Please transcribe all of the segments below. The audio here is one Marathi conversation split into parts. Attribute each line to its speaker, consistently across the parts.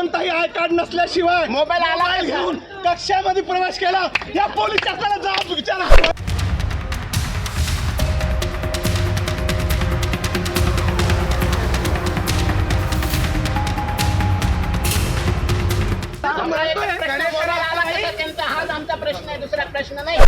Speaker 1: कोणताही आय कार्ड नसल्याशिवाय मोबाईल घेऊन कक्षामध्ये प्रवेश केला, या पोलीस शासनाला जाब विचारा.
Speaker 2: हाच आमचा प्रश्न आहे, दुसरा प्रश्न नाही.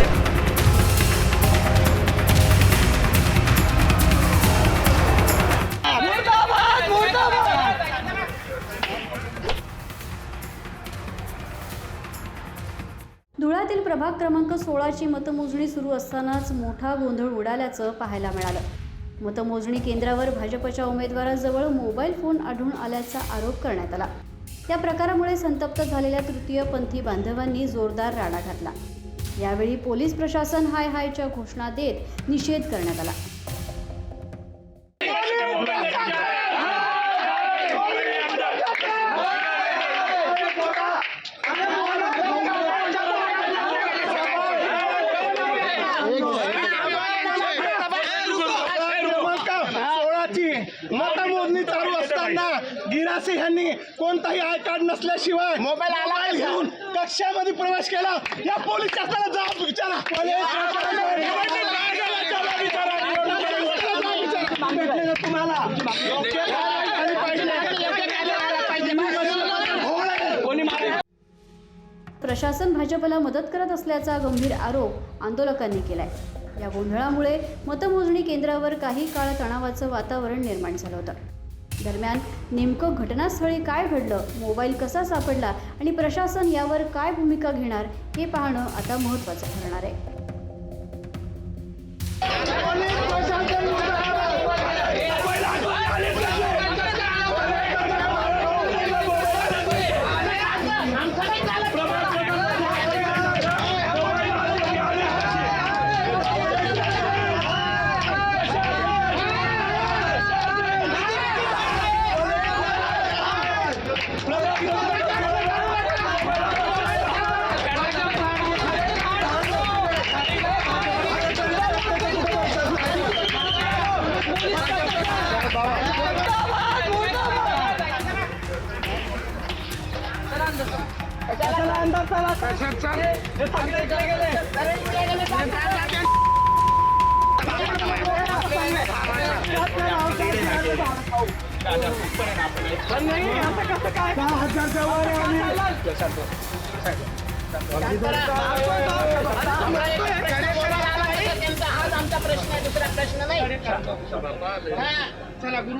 Speaker 3: धुळ्यातील प्रभाग क्रमांक 16ची मतमोजणी सुरू असतानाच मोठा गोंधळ उडाल्याचं पाहायला मिळालं. मतमोजणी केंद्रावर भाजपच्या उमेदवाराजवळ मोबाईल फोन आढळून आल्याचा आरोप करण्यात आला. त्या प्रकारामुळे संतप्त झालेल्या तृतीयपंथी बांधवांनी जोरदार राडा घातला. यावेळी पोलीस प्रशासन हाय हायच्या घोषणा देत निषेध करण्यात आला.
Speaker 1: मतमोजणी चालू असताना गिरासे यांनी कोणताही आय कार्ड नसल्याशिवाय मोबाईल घेऊन कक्षामध्ये प्रवेश केला, या पोलीस शासनाला जाब विचारा. तुम्हाला
Speaker 3: प्रशासन भाजपला मदत करत असल्याचा गंभीर आरोप आंदोलकांनी केलाय. या गोंधळामुळे मतमोजणी केंद्रावर काही काळ तणावाचं वातावरण निर्माण झालं होतं. दरम्यान नेमकं घटनास्थळी काय घडलं, मोबाईल कसा सापडला आणि प्रशासन यावर काय भूमिका घेणार हे पाहणं आता महत्त्वाचं ठरणार आहे.
Speaker 2: हाच आमचा प्रश्न आहे, दुसरा प्रश्न नाही. चला गुरु